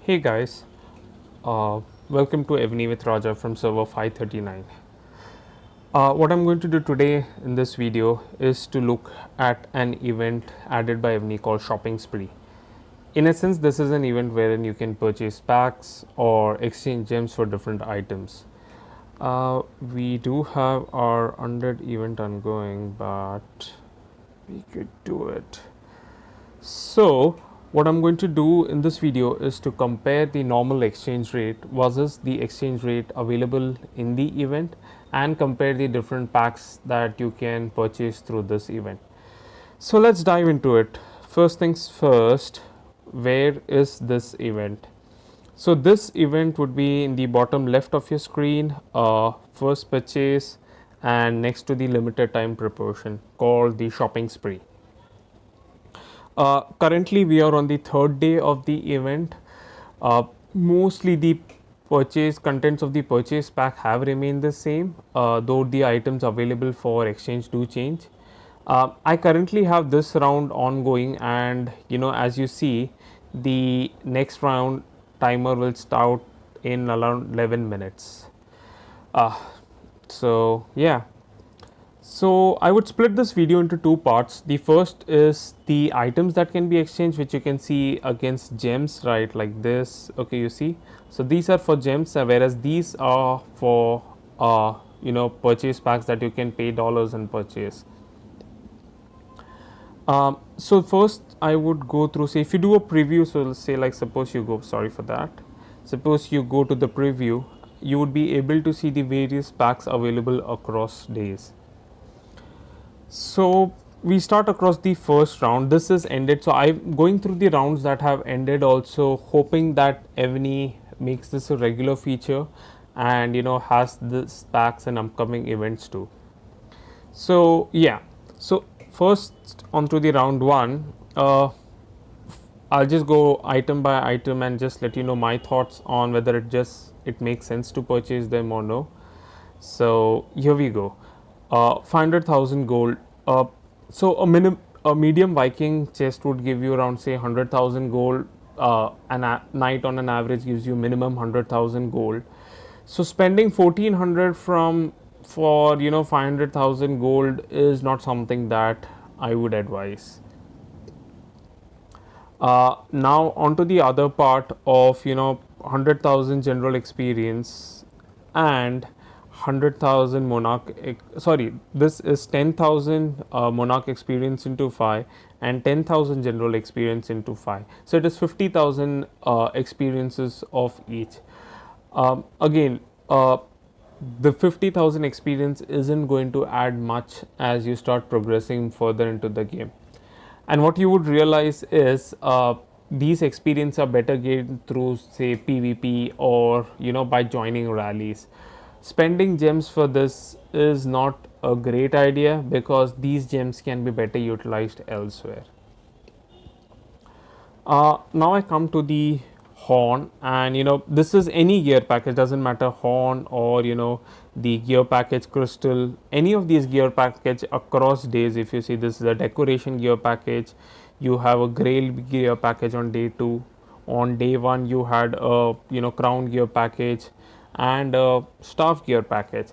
Hey guys, uh, welcome to Evony with Raja from server 539. What I'm going to do today in this video is to look at an event added by Evony called Shopping Spree. In essence, this is an event wherein you can purchase packs or exchange gems for different items. We do have our 100 event ongoing, but we could do it. So, what I'm going to do in this video is to compare the normal exchange rate versus the exchange rate available in the event and compare the different packs that you can purchase through this event. So, let's dive into it. First things first, where is this event? So, this event would be in the bottom left of your screen, first purchase, and next to the limited time proportion called the shopping spree. Currently, we are on the third day of the event. Mostly the purchase contents of the purchase pack have remained the same, though the items available for exchange do change. I currently have this round ongoing, and as you see, the next round timer will start in around 11 minutes. Uh, so yeah, so I would split this video into two parts. The first is the items that can be exchanged, which you can see against gems, right, like this. Okay, you see. So these are for gems, whereas these are for purchase packs that you can pay dollars and purchase. So first I would go through, say if you do a preview, so let's say like suppose you go, sorry for that, suppose you go to the preview, you would be able to see the various packs available across days. So we start across the first round. This is ended. So I'm going through the rounds that have ended, also hoping that Evony makes this a regular feature and has this packs and upcoming events too. So yeah. So first onto the round one. I'll just go item by item and just let you know my thoughts on whether it makes sense to purchase them or no. So here we go. 500,000 gold. So a medium Viking chest would give you around say 100,000 gold. Night on an average gives you minimum 100,000 gold. So spending 1,400 for 500,000 gold is not something that I would advise. Now onto the other part of 100,000 general experience and 100,000 monarch. Sorry, this is 10,000 monarch experience into 5 and 10,000 general experience into 5. So it is 50,000 experiences of each. Again, the 50,000 experience isn't going to add much as you start progressing further into the game. And what you would realize is these experiences are better gained through say PvP or by joining rallies. Spending gems for this is not a great idea because these gems can be better utilized elsewhere. Now I come to the horn, and this is any gear package, doesn't matter horn or the gear package crystal, any of these gear package across days. If you see, this is a decoration gear package, you have a grail gear package on day 2, on day 1 you had a crown gear package and a staff gear package.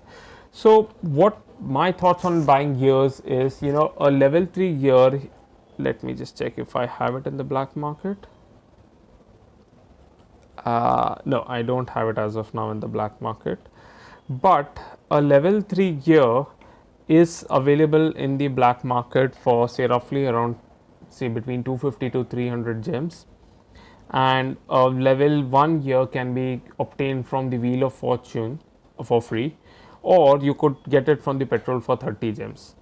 So what my thoughts on buying gears is, a level 3 gear, let me just check if I have it in the black market. No, I don't have it as of now in the black market, but a level 3 gear is available in the black market for say roughly around say between 250 to 300 gems, and a level 1 gear can be obtained from the Wheel of Fortune for free, or you could get it from the petrol for 30 gems.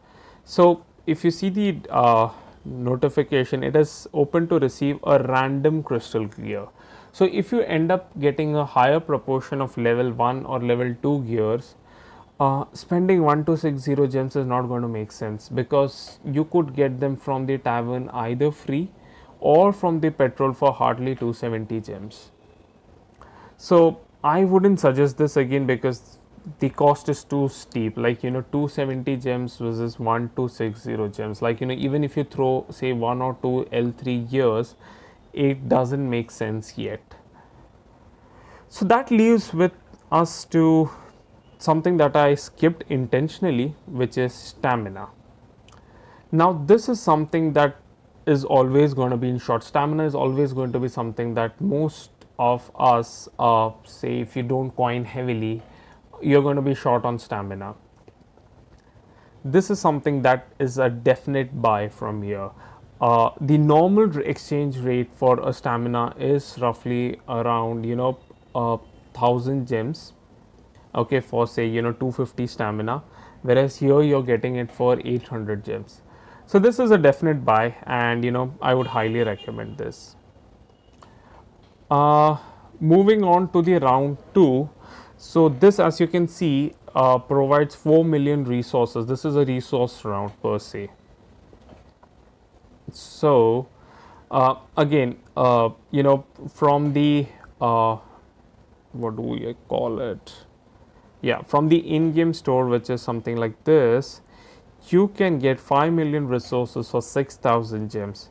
So if you see the notification, it is open to receive a random crystal gear. So if you end up getting a higher proportion of level 1 or level 2 gears, spending 1260 gems is not going to make sense because you could get them from the tavern either free or from the petrol for hardly 270 gems. So I wouldn't suggest this again because the cost is too steep, like 270 gems versus 1260 gems, like even if you throw say 1 or 2 L3 gears, it doesn't make sense yet. So that leaves with us to something that I skipped intentionally, which is stamina. Now, this is something that is always going to be in short. Stamina is always going to be something that most of us, say, if you don't coin heavily, you're going to be short on stamina. This is something that is a definite buy from here. The normal exchange rate for a stamina is roughly around 1,000 gems, okay, for say 250 stamina, whereas here you're getting it for 800 gems. So this is a definite buy, and I would highly recommend this. uh, Moving on to the round 2. So this, as you can see, provides 4 million resources. This is a resource round per se. So again, from the what do we call it, yeah, from the in-game store, which is something like this, you can get 5 million resources for 6,000 gems.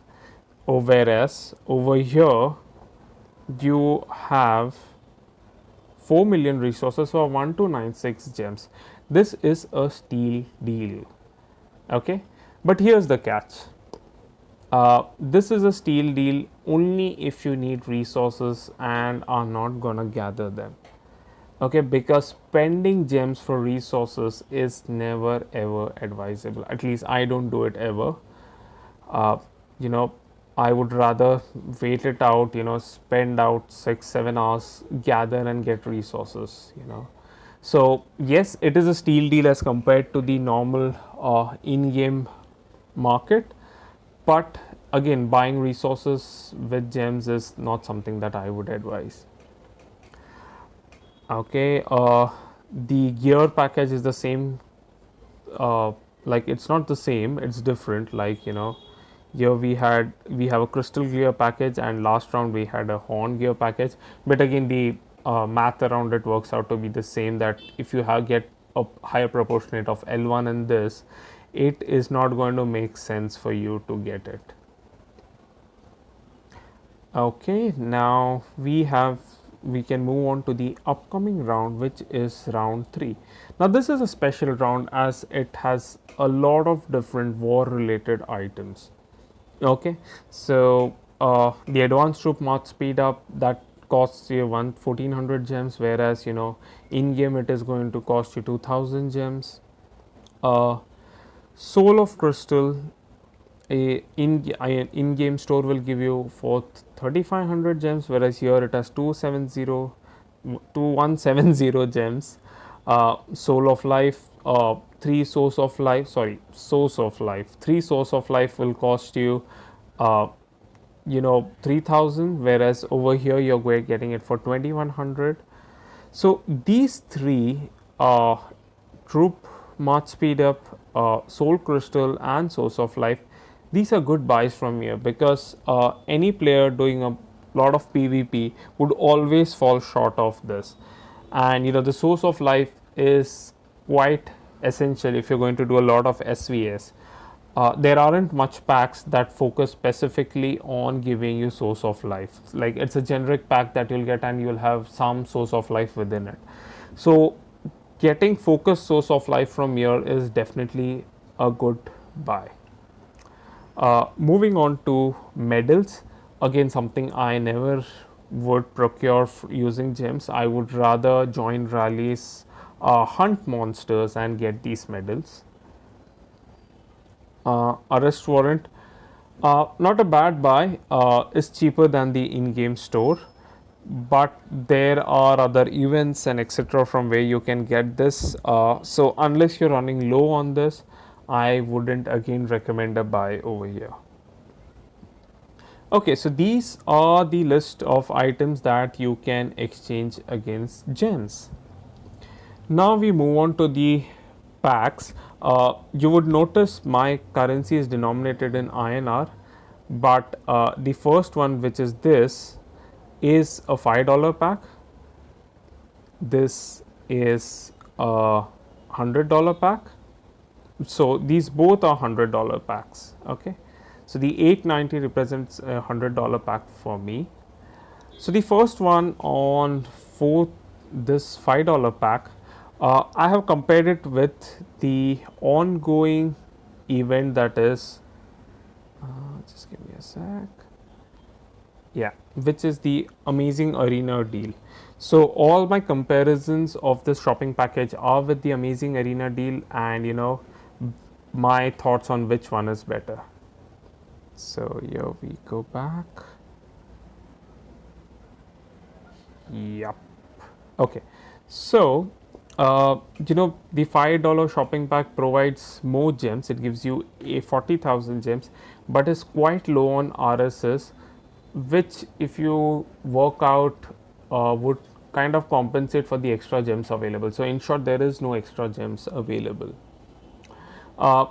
Whereas over here you have 4 million resources for 1296 gems. This is a steal deal. Okay, but here's the catch. This is a steal deal only if you need resources and are not gonna gather them. Okay, because spending gems for resources is never ever advisable. At least I don't do it ever. uh, you know I would rather wait it out, spend out 6-7 hours, gather and get resources. So yes, it is a steal deal as compared to the normal in-game market, but again, buying resources with gems is not something that I would advise. Okay, the gear package is the same. Like, it's not the same, it's different. Like, here we have a crystal gear package, and last round we had a horn gear package. But again, the math around it works out to be the same, that if you get a higher proportionate of L1 in this, it is not going to make sense for you to get it. Okay, now we can move on to the upcoming round, which is round 3. Now this is a special round as it has a lot of different war related items. Okay, so the advanced troop march speed up, that costs you 1400 gems, whereas in game it is going to cost you 2000 gems. Soul of crystal, in game store will give you for 3500 gems, whereas here it has 2170 gems. Soul of life, 3 source of life, sorry, source of life, 3 source of life will cost you 3000, whereas over here you're getting it for 2100. So these 3, troop march speed up, soul crystal and source of life, these are good buys from here, because any player doing a lot of PvP would always fall short of this. And the source of life is quite essential if you're going to do a lot of SVS. There aren't much packs that focus specifically on giving you source of life. Like, it's a generic pack that you'll get and you'll have some source of life within it. So getting focused source of life from here is definitely a good buy. Moving on to medals, again something I never would procure using gems. I would rather join rallies, hunt monsters and get these medals. Arrest warrant, not a bad buy, is cheaper than the in-game store, but there are other events and etc from where you can get this. So unless you're running low on this, I wouldn't again recommend a buy over here. Okay, so these are the list of items that you can exchange against gems. Now we move on to the packs. You would notice my currency is denominated in INR, but the first one, which is this, is a $5 pack. This is a $100 pack. So these both are $100 packs. Okay, so the 890 represents a $100 pack for me. So the first one on for this $5 pack, I have compared it with the ongoing event that is, just give me a sec. Yeah, which is the Amazing Arena deal. So all my comparisons of this shopping package are with the Amazing Arena deal, and my thoughts on which one is better. So here we go back. Yep. Okay. So the $5 shopping pack provides more gems. It gives you a 40,000 gems, but is quite low on RSS, which if you work out would kind of compensate for the extra gems available. So in short, there is no extra gems available. Uh,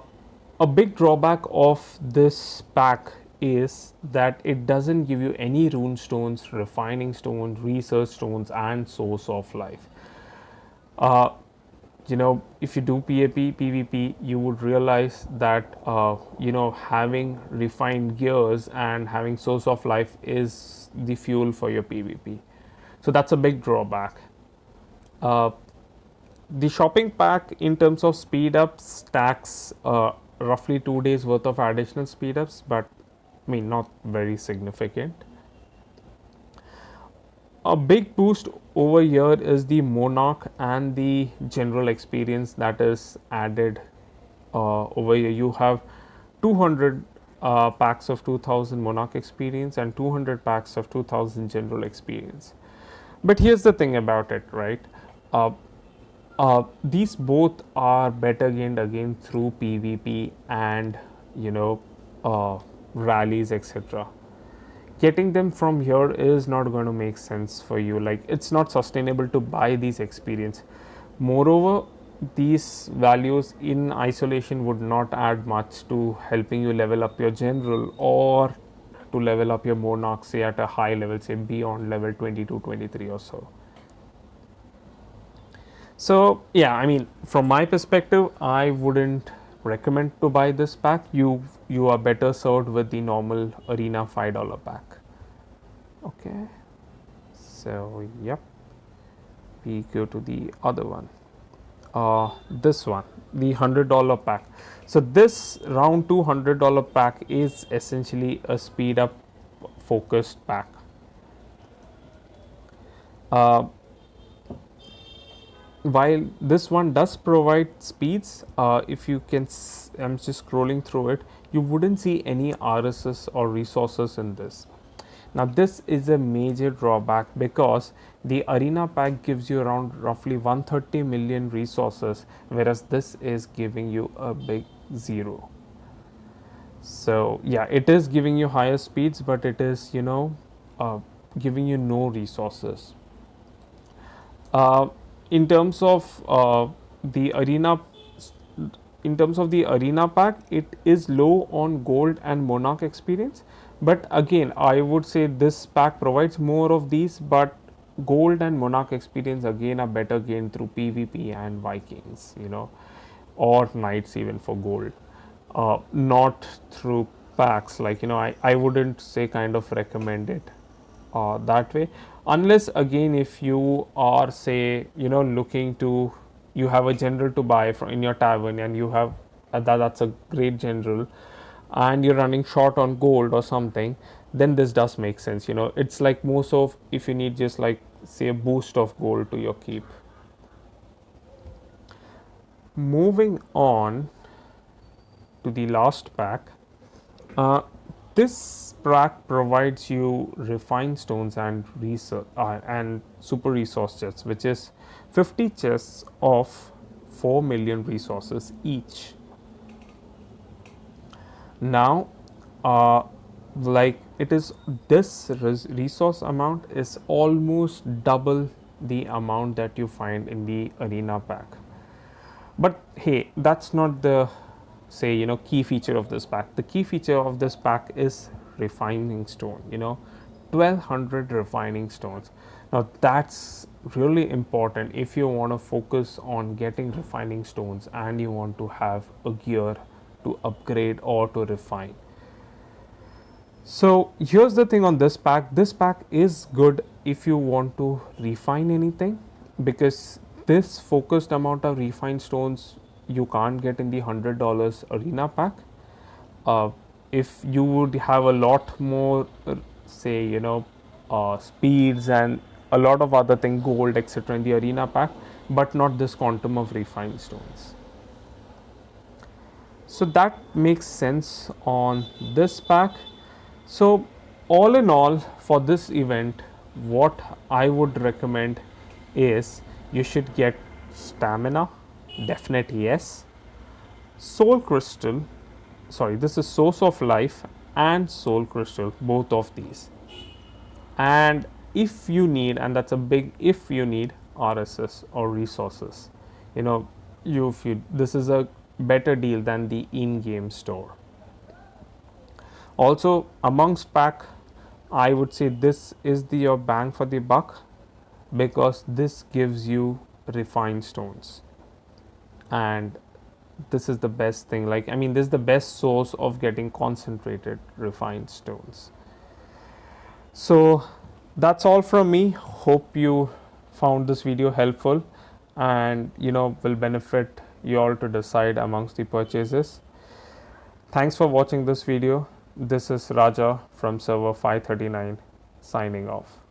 a big drawback of this pack is that it doesn't give you any rune stones, refining stones, research stones, and source of life. If you do PvP, you would realize that having refined gears and having source of life is the fuel for your PvP. So that's a big drawback. Uh, the shopping pack, in terms of speed ups, stacks roughly 2 days worth of additional speed ups, but not very significant. A big boost over here is the Monarch and the general experience that is added over here. You have 200 packs of 2000 Monarch experience and 200 packs of 2000 general experience. But here's the thing about it, right? These both are better gained again through PvP and rallies, etc. Getting them from here is not going to make sense for you. Like, it's not sustainable to buy these experience. Moreover, these values in isolation would not add much to helping you level up your general or to level up your monarch, say at a high level, say beyond level 22, 23 or so. So yeah, from my perspective, I wouldn't recommend to buy this pack. You are better served with the normal arena $5 pack. Okay, so yep, we go to the other one. This one, the $100 pack. So this round $200 pack is essentially a speed up focused pack. While this one does provide speeds, if you can, I'm just scrolling through it, you wouldn't see any RSS or resources in this. Now this is a major drawback because the arena pack gives you around roughly 130 million resources, whereas this is giving you a big zero. So yeah, it is giving you higher speeds, but it is giving you no resources. In terms of the arena pack, it is low on gold and monarch experience, but again I would say this pack provides more of these, but gold and monarch experience again are better gained through PvP and Vikings, or knights even for gold, not through packs. Like, I wouldn't say kind of recommend it that way, unless again if you are, say, looking to, you have a general to buy from in your tavern, and you have that's a great general, and you're running short on gold or something, then this does make sense. It's like most of, if you need just like, say, a boost of gold to your keep. Moving on to the last pack, this pack provides you refined stones and research and super resource chests, which is 50 chests of 4 million resources each. Now, like, it is, this resource amount is almost double the amount that you find in the arena pack. But hey, that's not the, say, key feature of this pack. The key feature of this pack is refining stone. 1200 refining stones. Now that's really important if you want to focus on getting refining stones and you want to have a gear to upgrade or to refine. So here's the thing on this pack. This pack is good if you want to refine anything, because this focused amount of refined stones you can't get in the $100 arena pack. uh, if you would have a lot more say speeds and a lot of other thing, gold etc in the arena pack, but not this quantum of refined stones. So that makes sense on this pack. So all in all, for this event, what I would recommend is you should get stamina, definitely yes, soul crystal, sorry, this is source of life and soul crystal, both of these. And if you need, and that's a big if, you need RSS or resources, you know, if you, this is a better deal than the in-game store. Also amongst pack, I would say this is the your bang for the buck, because this gives you refined stones, and this is the best thing. Like, I mean, this is the best source of getting concentrated refined stones. So that's all from me. Hope you found this video helpful and will benefit you all to decide amongst the purchases. Thanks for watching this video. This is Raja from server 539 signing off.